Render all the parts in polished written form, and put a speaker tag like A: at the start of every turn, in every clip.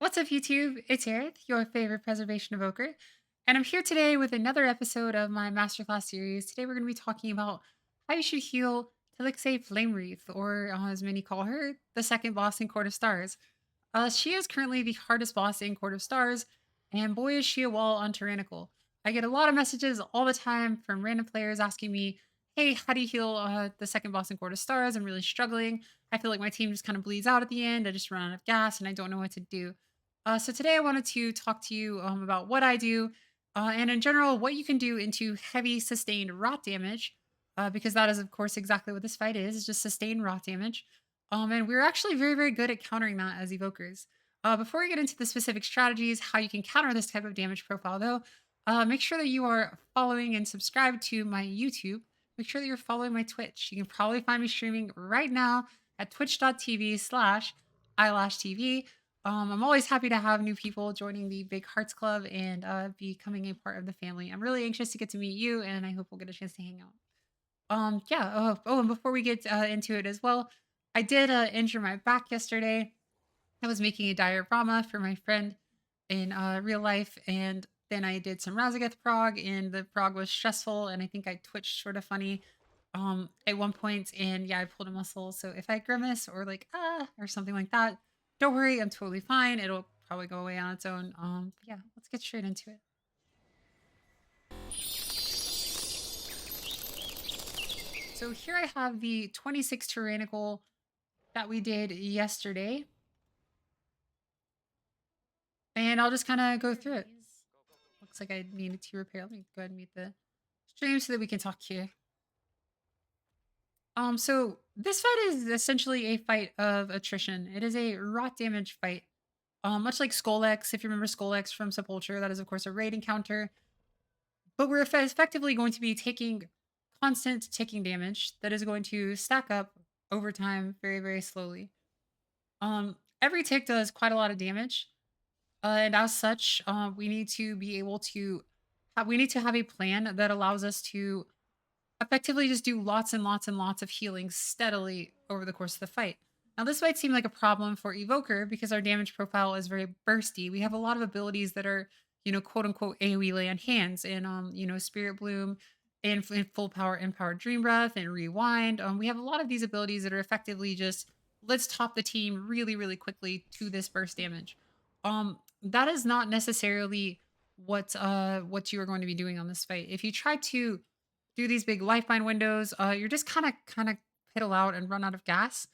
A: What's up, YouTube? It's Aerith, your favorite preservation evoker, and I'm here today with another episode of my Masterclass series. Today, we're going to be talking about how you should heal Talixae Flamewreath, or as many call her, the second boss in Court of Stars. She is currently the hardest boss in Court of Stars, and boy, is she a wall on Tyrannical. I get a lot of messages all the time from random players asking me, hey, how do you heal the second boss in Court of Stars? I'm really struggling. I feel like my team just kind of bleeds out at the end. I just run out of gas and I don't know what to do. So today I wanted to talk to you about what I do and in general what you can do into heavy sustained rot damage because that is of course exactly what this fight is just sustained rot damage. And we're actually very good at countering that as evokers. Before we get into the specific strategies, how you can counter this type of damage profile though, make sure that you are following and subscribed to my YouTube. Make sure that you're following my Twitch. You can probably find me streaming right now at twitch.tv/eyelashtv. I'm always happy to have new people joining the Big Hearts Club and becoming a part of the family. I'm really anxious to get to meet you, and I hope we'll get a chance to hang out. Yeah. And before we get into it as well, I did injure my back yesterday. I was making a diorama for my friend in real life, and then I did some Razageth prog, and the prog was stressful, and I think I twitched sort of funny at one point, and yeah, I pulled a muscle. So if I grimace or like or something like that, don't worry, I'm totally fine. It'll probably go away on its own. But yeah, let's get straight into it. So here I have the 26 tyrannical that we did yesterday, and I'll just kind of go through it. Looks like I needed to repair. Let me go ahead and mute the stream so that we can talk here. So this fight is essentially a fight of attrition. It is a rot damage fight. Much like Skull-X, if you remember Skull-X from Sepulture, that is of course a raid encounter. But we're effectively going to be taking constant ticking damage that is going to stack up over time very slowly. Every tick does quite a lot of damage. And as such, we need to be able to we need to have a plan that allows us to effectively just do lots and lots of healing steadily over the course of the fight. Now, this might seem like a problem for Evoker because our damage profile is very bursty. We have a lot of abilities that are, quote unquote AoE lay on hands and Spirit Bloom and full power empowered Dream Breath and Rewind. We have a lot of these abilities that are effectively just let's top the team really quickly to this burst damage. That is not necessarily what you are going to be doing on this fight. If you try to do these big lifeline windows, you're just kind of piddle out and run out of gas.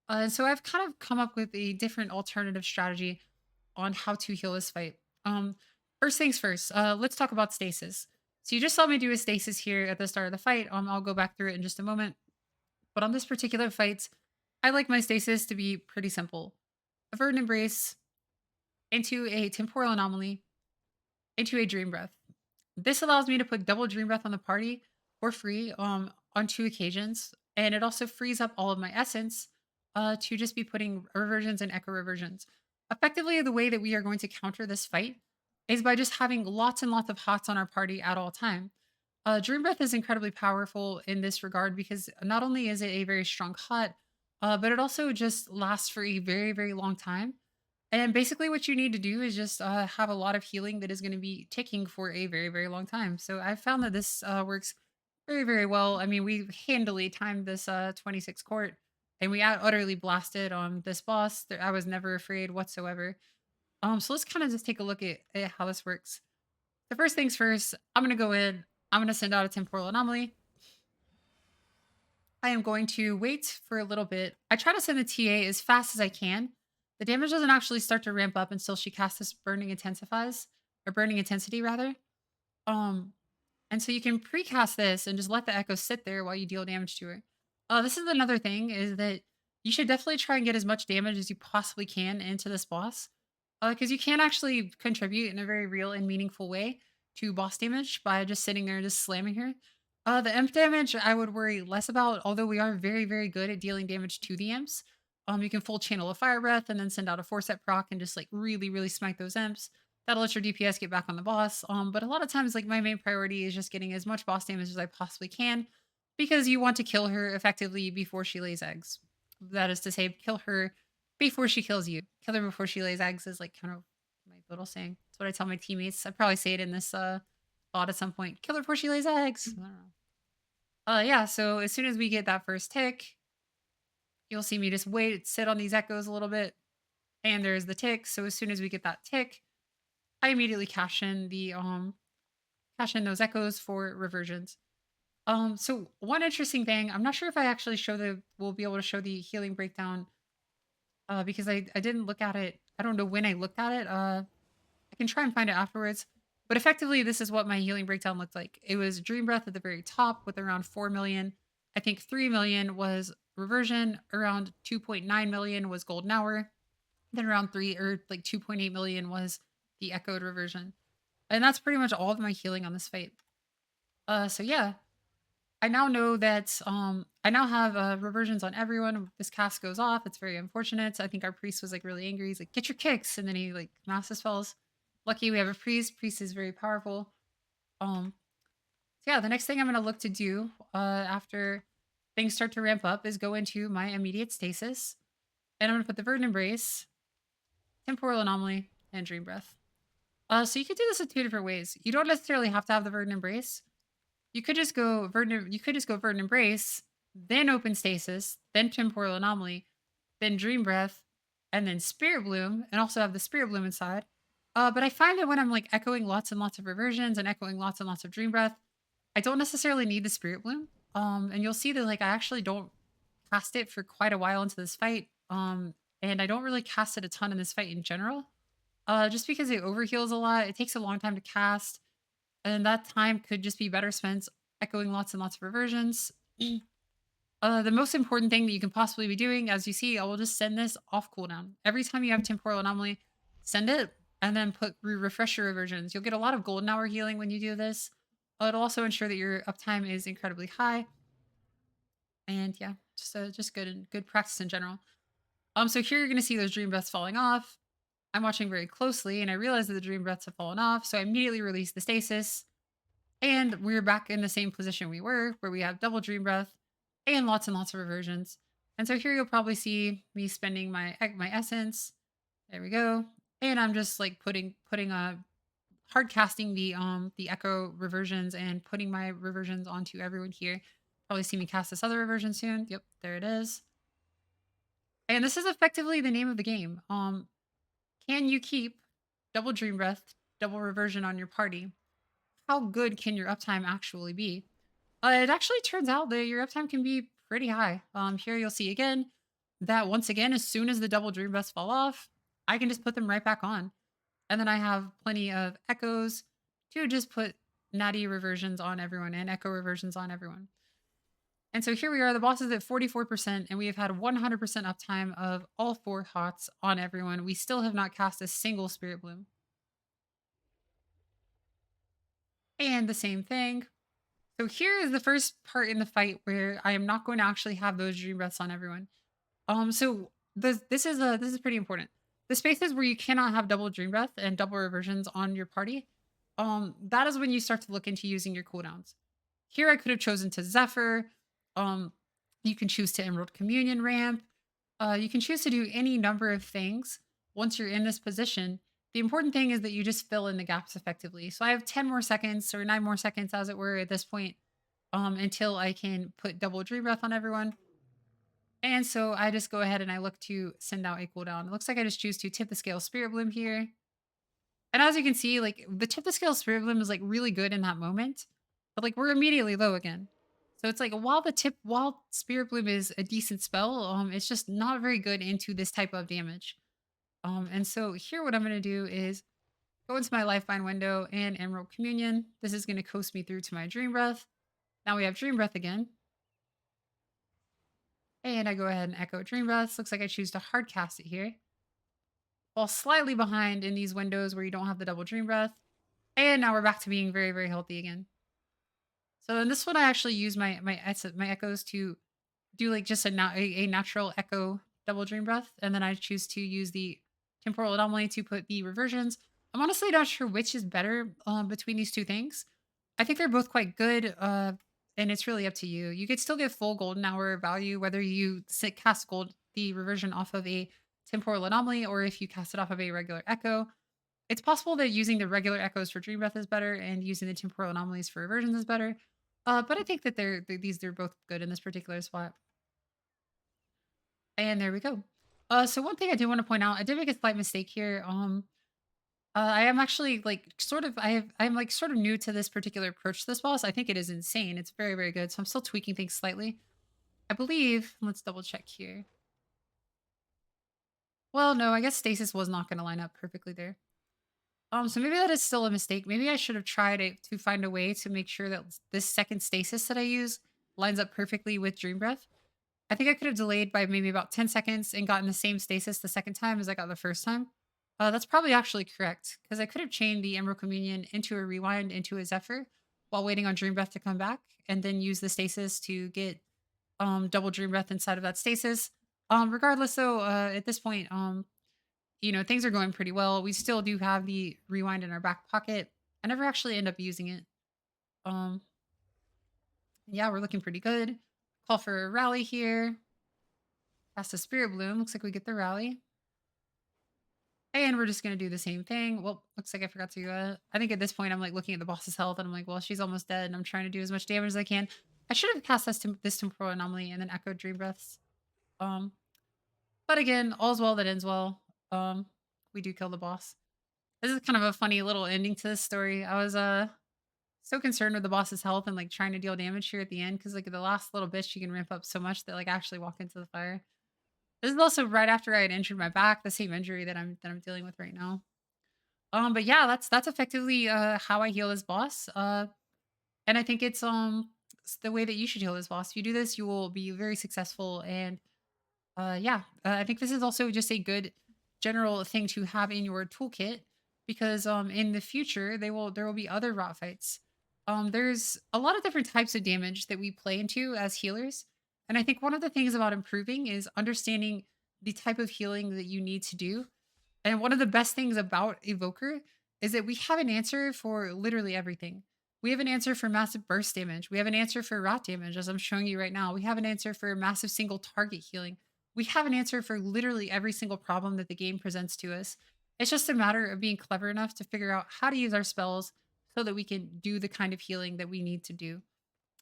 A: And so I've kind of come up with a different alternative strategy on how to heal this fight. First things first, let's talk about stasis. So you just saw me do a stasis here at the start of the fight. I'll go back through it in just a moment. But on this particular fight, I like my stasis to be pretty simple. A verdant embrace into a temporal anomaly into a dream breath. This allows me to put double dream breath on the party for free on 2 occasions, and it also frees up all of my essence to just be putting reversions and echo reversions. Effectively, the way that we are going to counter this fight is by just having lots and lots of hots on our party at all time. Dream breath is incredibly powerful in this regard because not only is it a very strong hot, but it also just lasts for a very long time. And basically, what you need to do is just have a lot of healing that is going to be ticking for a very long time. So I've found that this works very well. I mean, we handily timed this 26 court, and we utterly blasted on this boss. I was never afraid whatsoever. So let's kind of just take a look at how this works. The first things first, I'm going to go in. I'm going to send out a temporal anomaly. I am going to wait for a little bit. I try to send the TA as fast as I can. The damage doesn't actually start to ramp up until she casts this burning intensifies, or burning intensity rather. Um, and so you can precast this and just let the echo sit there while you deal damage to her. This is another thing is that you should definitely try and get as much damage as you possibly can into this boss. Because you can actually contribute in a very real and meaningful way to boss damage by just sitting there and just slamming her. The imp damage I would worry less about, although we are very good at dealing damage to the imps. You can full channel a fire breath and then send out a 4-set proc and just like really smite those imps. That'll let your DPS get back on the boss. But a lot of times, like my main priority is just getting as much boss damage as I possibly can because you want to kill her effectively before she lays eggs. That is to say, kill her before she kills you. Kill her before she lays eggs is like kind of my little saying. That's what I tell my teammates. I probably say it in this bot at some point. Kill her before she lays eggs. I don't know. Yeah, so as soon as we get that first tick, you'll see me just wait, sit on these echoes a little bit, and there's the tick. So as soon as we get that tick, I immediately cash in those echoes for reversions. So one interesting thing, I'm not sure if I actually we'll be able to show the healing breakdown because I didn't look at it. I don't know when I looked at it. I can try and find it afterwards. But effectively, this is what my healing breakdown looked like. It was Dream Breath at the very top with around 4 million. I think 3 million was reversion, around 2.9 million was golden hour, then around 3 or like 2.8 million was the echoed reversion. And that's pretty much all of my healing on this fight. So yeah, I now know that I now have reversions on everyone. This cast goes off. It's very unfortunate. I think our priest was like really angry. He's like, "Get your kicks," and then he like mass spells. Lucky we have a priest. Priest is very powerful. So yeah, the next thing I'm gonna look to do after things start to ramp up is go into my immediate stasis, and I'm gonna put the Verdant Embrace, Temporal Anomaly, and Dream Breath. So you could do this in two different ways. You don't necessarily have to have the Verdant Embrace. You could just go Verdant Embrace, then Open Stasis, then Temporal Anomaly, then Dream Breath, and then Spirit Bloom, and also have the Spirit Bloom inside. But I find that when I'm like echoing lots and lots of reversions and echoing lots and lots of Dream Breath, I don't necessarily need the Spirit Bloom. And you'll see that like I actually don't cast it for quite a while into this fight. And I don't really cast it a ton in this fight in general. Just because it overheals a lot. It takes a long time to cast, and that time could just be better spent echoing lots and lots of reversions. The most important thing that you can possibly be doing, as you see, I will just send this off cooldown. Every time you have Temporal Anomaly, send it and then refresh your reversions. You'll get a lot of golden hour healing when you do this. It'll also ensure that your uptime is incredibly high. And yeah, just good practice in general. So here you're gonna see those dream breaths falling off. I'm watching very closely and I realize that the dream breaths have fallen off. So I immediately release the stasis. And we're back in the same position we were, where we have double dream breath and lots of reversions. And so here you'll probably see me spending my essence. There we go. And I'm just like putting a hard casting the echo reversions and putting my reversions onto everyone here. Probably see me cast this other reversion soon. Yep, there it is. And this is effectively the name of the game. Can you keep double dream breath, double reversion on your party? How good can your uptime actually be? It actually turns out that your uptime can be pretty high. Here you'll see again that once again, as soon as the double dream breaths fall off, I can just put them right back on. And then I have plenty of echoes to just put natty reversions on everyone and echo reversions on everyone. And so here we are, the boss is at 44%, and we have had 100% uptime of all 4 hots on everyone. We still have not cast a single Spirit Bloom. And the same thing. So here is the first part in the fight where I am not going to actually have those dream breaths on everyone. So this is pretty important. The spaces where you cannot have double dream breath and double reversions on your party, that is when you start to look into using your cooldowns. Here I could have chosen to Zephyr. You can choose to Emerald Communion ramp. You can choose to do any number of things once you're in this position. The important thing is that you just fill in the gaps effectively. So I have 10 more seconds or 9 more seconds, as it were, at this point, until I can put double dream breath on everyone. And so I just go ahead and I look to send out a cooldown. It looks like I just choose to tip the scale Spirit Bloom here. And as you can see, like the tip the scale Spirit Bloom is like really good in that moment, but like we're immediately low again. So it's like while Spirit Bloom is a decent spell, it's just not very good into this type of damage. And so here what I'm going to do is go into my Lifeline window and Emerald Communion. This is going to coast me through to my Dream Breath. Now we have Dream Breath again. And I go ahead and echo Dream Breath. Looks like I choose to hard cast it here. Fall slightly behind in these windows where you don't have the double Dream Breath. And now we're back to being very, very healthy again. So in this one, I actually use my echoes to do like just a natural echo double Dream Breath. And then I choose to use the Temporal Anomaly to put the reversions. I'm honestly not sure which is better between these two things. I think they're both quite good, and it's really up to you. You could still get full golden hour value whether you cast the reversion off of a temporal anomaly or if you cast it off of a regular echo. It's possible that using the regular echoes for Dream Breath is better and using the temporal anomalies for reversions is better. But I think that they're both good in this particular spot. And there we go. So one thing I do want to point out, I did make a slight mistake here. I am actually like sort of I'm like sort of new to this particular approach to this boss. I think it is insane. It's very, very good. So I'm still tweaking things slightly. I believe, let's double check here. Well, no, I guess Stasis was not going to line up perfectly there. So maybe that is still a mistake. Maybe I should have tried to find a way to make sure that this second Stasis that I use lines up perfectly with Dream Breath. I think I could have delayed by maybe about 10 seconds and gotten the same stasis the second time as I got the first time. That's probably actually correct because I could have chained the Emerald Communion into a rewind into a Zephyr while waiting on Dream Breath to come back and then use the stasis to get double Dream Breath inside of that stasis. Regardless though, at this point, things are going pretty well. We still do have the rewind in our back pocket. I never actually end up using it. Um, yeah, we're looking pretty good. Call for a rally here. Cast a Spirit Bloom. Looks like we get the rally. And we're just going to do the same thing. Well, looks like I forgot to, I think at this point I'm like looking at the boss's health and I'm like, well, she's almost dead and I'm trying to do as much damage as I can. I should have cast this temporal anomaly and then echoed Dream Breaths. But again, all's well that ends well. We do kill the boss. This is kind of a funny little ending to this story. I was, so concerned with the boss's health and like trying to deal damage here at the end because like the last little bit she can ramp up so much that like actually walk into the fire. This is also right after I had injured my back, the same injury that I'm dealing with right now. But yeah, that's effectively how I heal this boss. And I think it's the way that you should heal this boss. If you do this, you will be very successful. And yeah, I think this is also just a good general thing to have in your toolkit because in the future there will be other rot fights. There's a lot of different types of damage that we play into as healers, and I think one of the things about improving is understanding the type of healing that you need to do. And one of the best things about Evoker is that we have an answer for literally everything. We have an answer for massive burst damage. We have an answer for rot damage, as I'm showing you right now. We have an answer for massive single target healing. We have an answer for literally every single problem that the game presents to us. It's just a matter of being clever enough to figure out how to use our spells so that we can do the kind of healing that we need to do.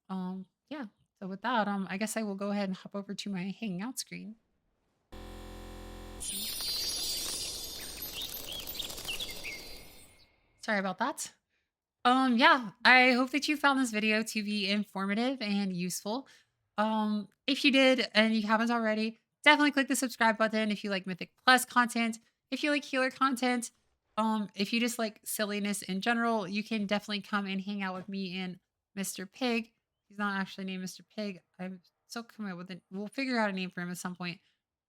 A: Yeah. So with that, I guess I will go ahead and hop over to my hanging out screen. Sorry about that. Yeah, I hope that you found this video to be informative and useful. If you did and you haven't already, definitely click the subscribe button if you like Mythic Plus content, if you like healer content, if you just like silliness in general, you can definitely come and hang out with me and Mr. Pig. He's not actually named Mr. Pig. I'm still coming up with it. We'll figure out a name for him at some point.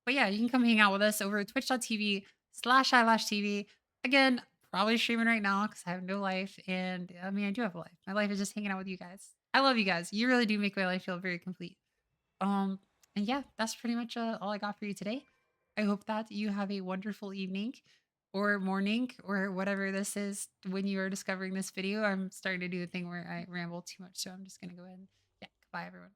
A: But yeah, you can come hang out with us over at twitch.tv/eyelash TV. Again, probably streaming right now because I have no life. And I mean, I do have a life. My life is just hanging out with you guys. I love you guys. You really do make my life feel very complete. Um, and yeah, that's pretty much all I got for you today. I hope that you have a wonderful evening or morning or whatever this is when you are discovering this video. I'm starting to do the thing where I ramble too much. So I'm just going to go ahead and yeah, goodbye, everyone.